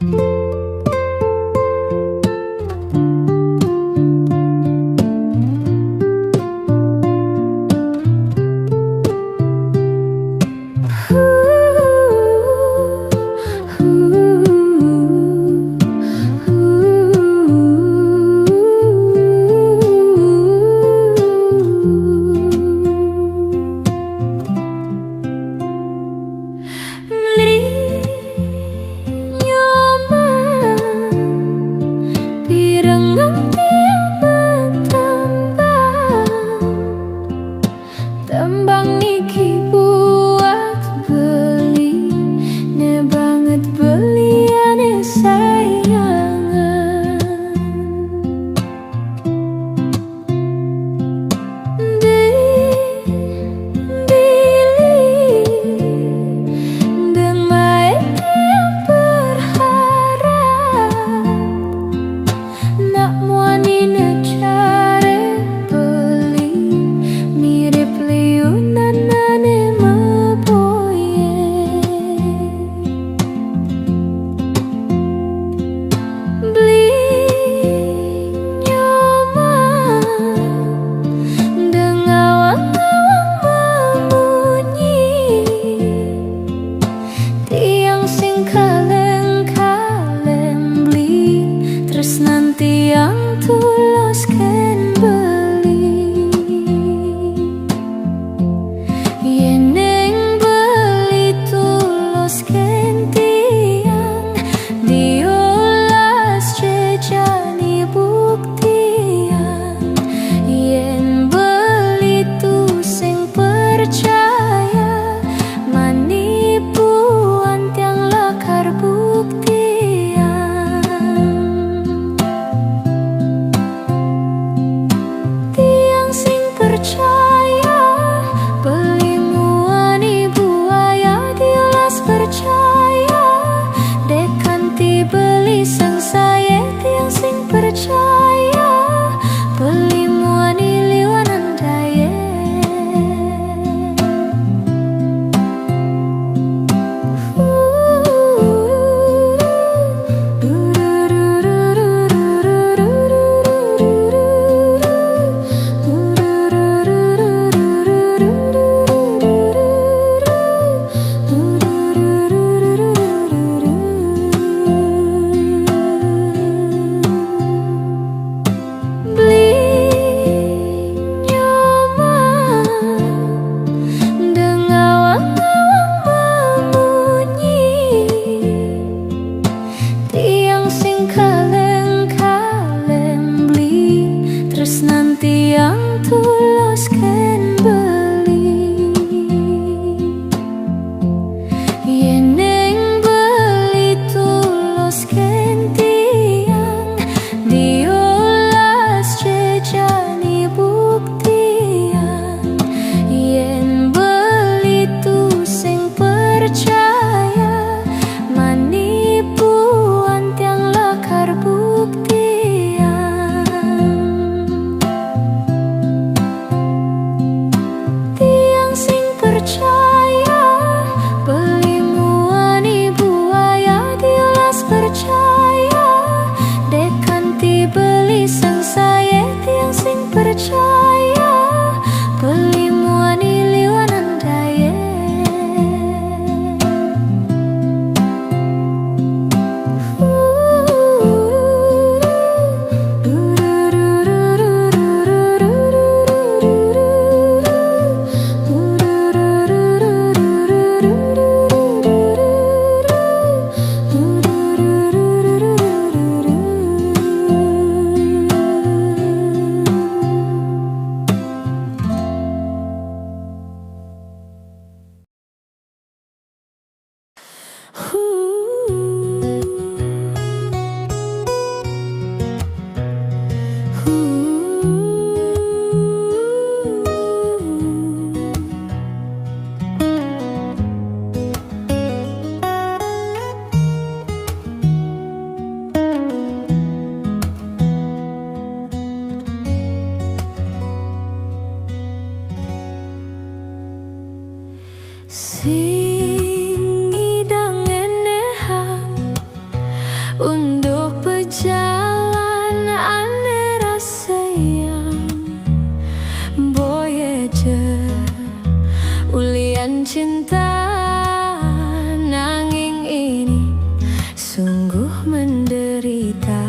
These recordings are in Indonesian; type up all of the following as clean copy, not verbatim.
Lý nhớ cinta, nanging ini sungguh menderita.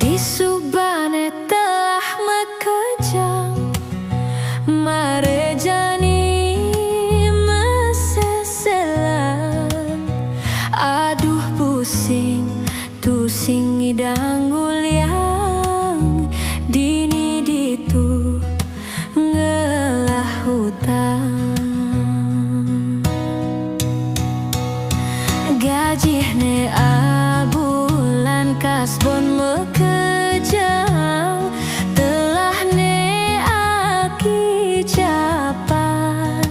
Di subane telah mekejang marejani meseselan. Aduh pusing tusing idang uliang dini ditu ngelah hutang. Gajihne abulan kasbon mekejang telah ne aki capan.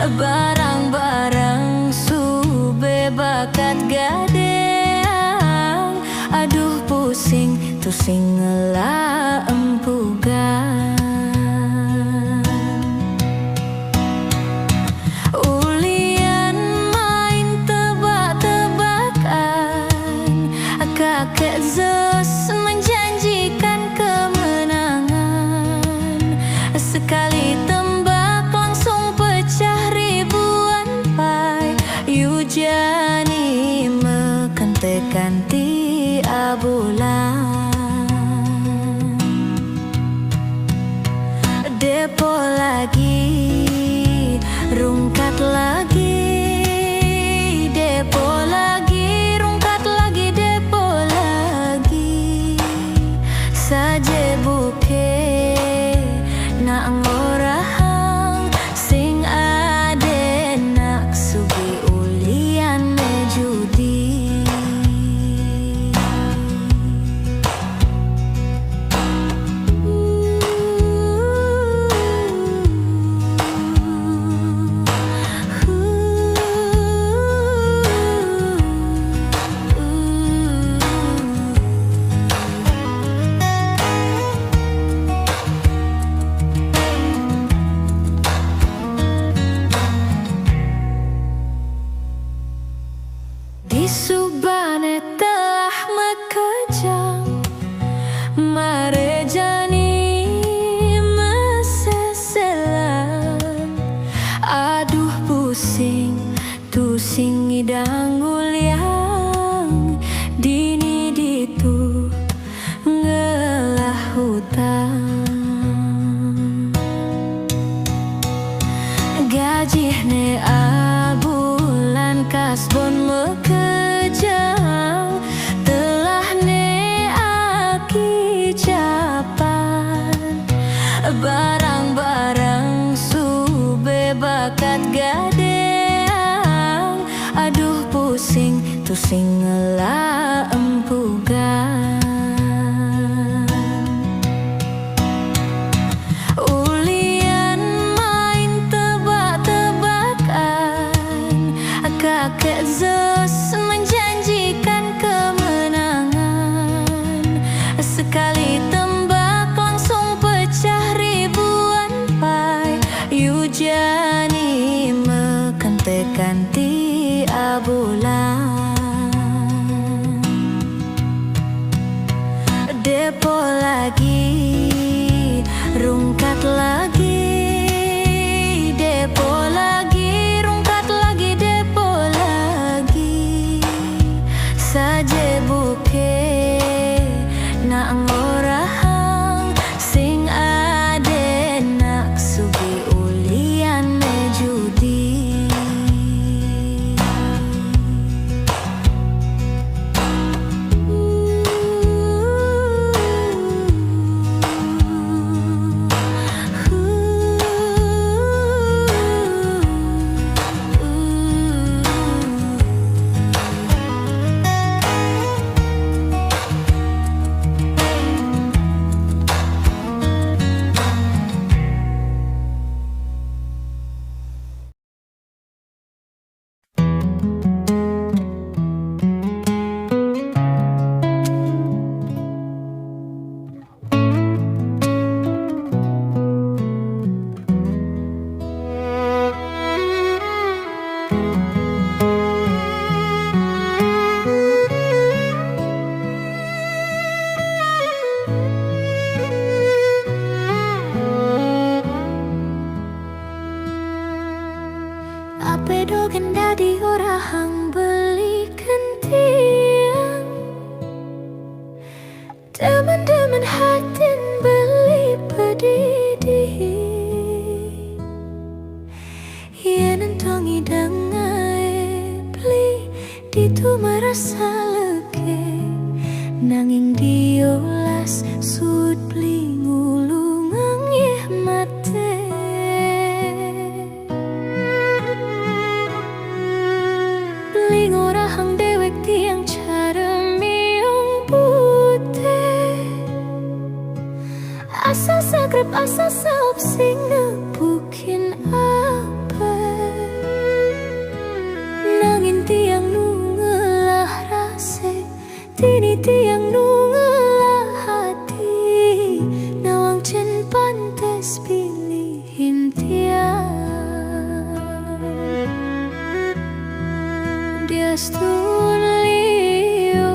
Barang-barang sube bakat gadeang. Aduh pusing tusing ngelah empugan. Ulian main tebak-tebakan, kakek Zeus menjanjikan kemenangan. Sekali tembak langsung pecah ribuan pai. Yujani mekentekan ti abulan. Depo lagi, rungkat lagi, depo lagi, rungkat lagi, depo lagi. Saje buke nak ngorahang sing ade nak sugi ulian me judi. Di subane telah mekejang marejani meseselan. Aduh pusing tusing idang uliang dini ditu ngelah hutang. Gajihne abulan kasbon mekejang telah ne aki capan. Barang-barang sube bakat gadeang. Aduh pusing tusing ngelah empugan. Ulian main tebak-tebakan, kakek Zeus menjanjikan kemenangan. Sekali tembak langsung pecah ribuan pai. Yujani mekentekan ti abulan. Depo lagi, rungkat lagi, depo lagi, rungkat lagi, depo lagi. Saje buke nak ngorahang sing ade nak sugi ulian me judi. nanging diolas sud beli ngulungang yeh mate. Beli ngorahang dewek tiang cara miung putih. Asa sagrep asa saup sing nepukin apa. Nangin tiang nu ngelah rase, tini tiang nu ngelah hati. Nawang cen pantes pilihin tiang. Dia stun liu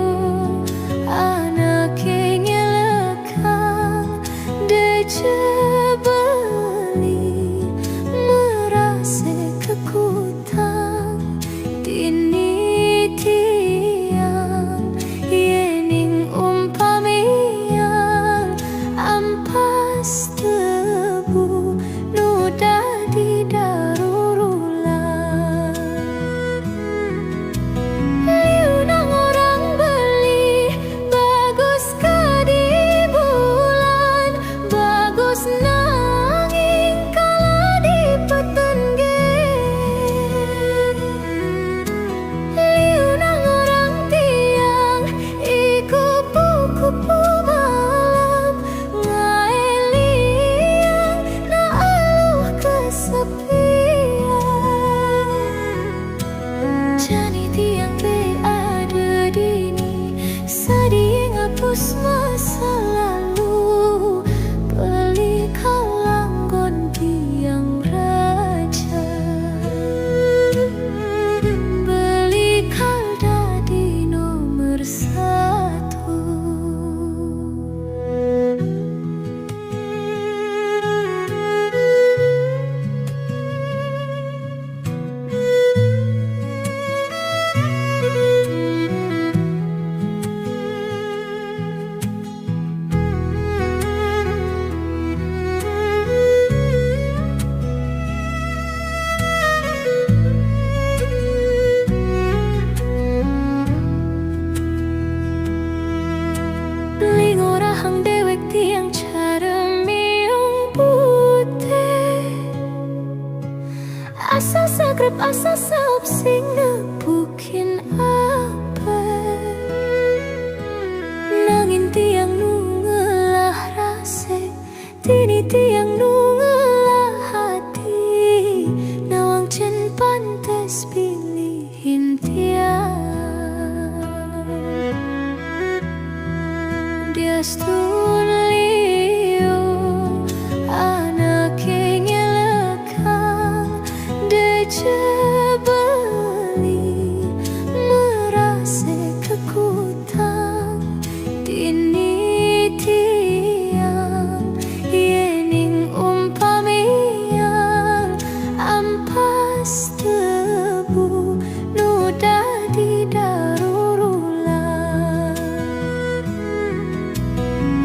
anaknya lekang deje beli merase kekutang tini tiang yening umpamiang ampas tebu nuda di darurulan. Liunang orang beli bagus kadi bulan, bagus nanging kala di petengge. Liunang orang tiang iku kupu malam ngaeliang na aluh kesepian. Jani tiang be ada dini sadi ngapus masa lalu. Beli kalanggon tiang raja, beli kalda di nomor satu. Beli ngorahang dewek tiang cara miung putih. Asa sagrep asa saup sing nepukin apa. Nangin tiang nu ngelah rase, tini tiang nu ngelah hati. Nawang cen pantes pilihin tiang. Dia stun liu anaknya lekang deje beli merase kekutang tini tiang yening umpamiang ampas tebu nuda di darurulan.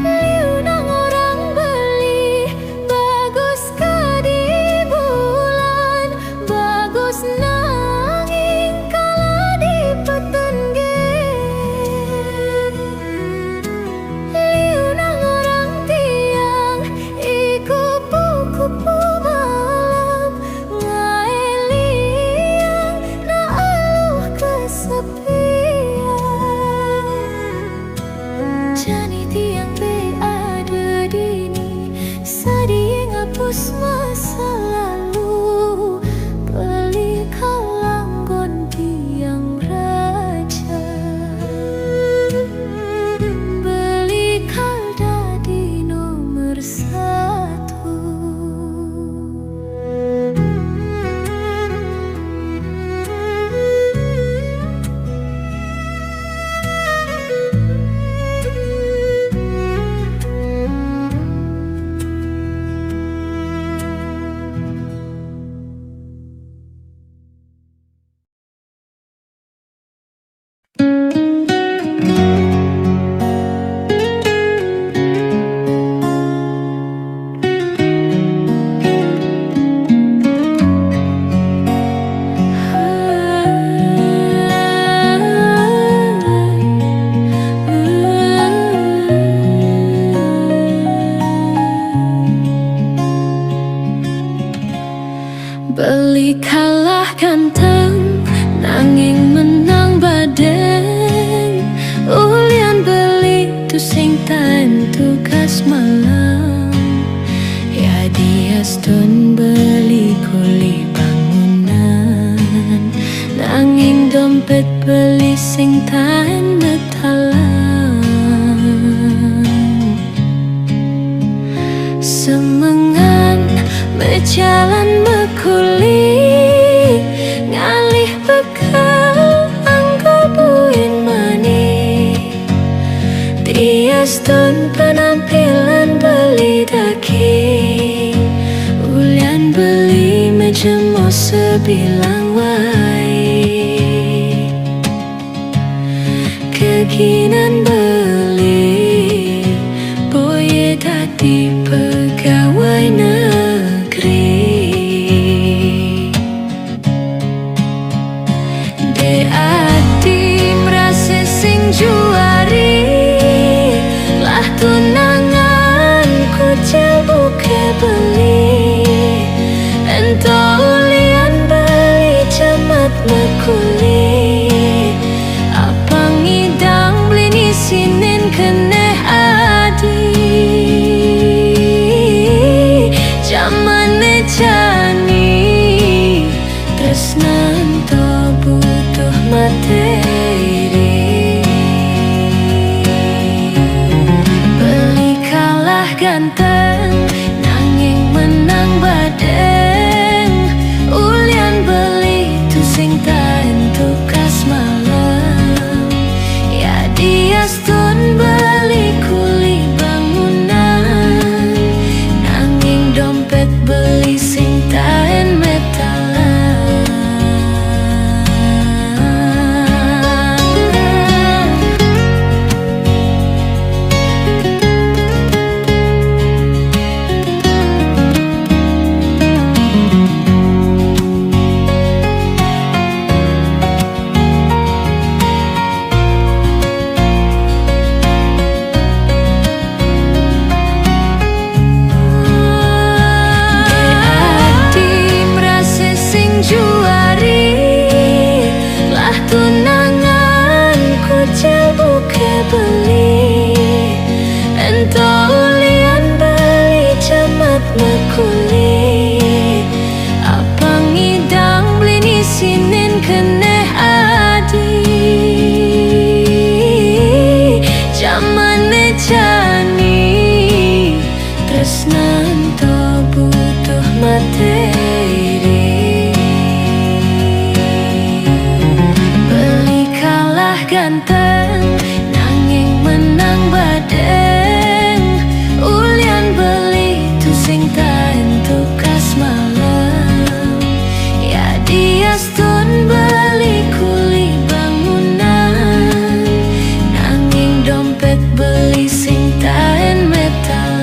Liunang orang beli bagus kadi bulan, bagus nanging kala di petengge. Liunang orang tiang iku kupu malam ngaeliang na aluh kesepian. Jani tiang be ada dini sadi ngapus masa lalu. Beli kalanggon tiang raja, beli kalda di nomor satu. sing tugas malam. Ya dia stun beli kuli bangunan, nanging dompet beli sing tahan metalan. Semengan berjalan mekuli, ngalih bekal anggo buin mani. Tiastun penampilan beli daging, ulian beli mejemo sebilang wae. Keginan beli boye dadi pegawai negeri. De adi merasa sing juari, lah tunangan ku buke beli. Ento ulian beli cemat mekuli, apa ngidang beli sinin kene adi. Jamane jani tresnan to butuh materi. Beli kalah ganteng, nanging menang badeng. Ulian beli tu sing tahan tugas malam. Ya dia stun beli kuli bangunan, nanging dompet beli sing tahan metalan. Juari, lah tunangan ku buke beli. Ento ulian beli cemat mekuli, apa ngidang beli sinin kene adi. Jamane jani tresnan to butuh materi. Ganteng, nanging menang badeng. Ulian beli tu sing tahan tugas malam. Ya dia stun beli kuli bangunan, nanging dompet beli sing tahan metalan.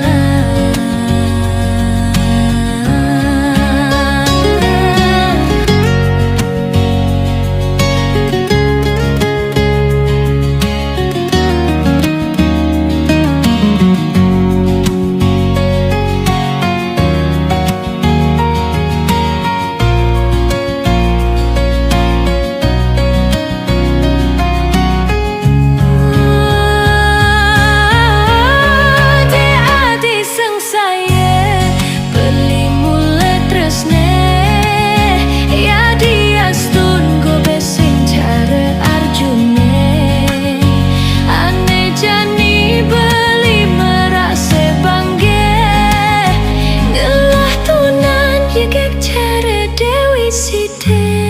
Dewi Siti.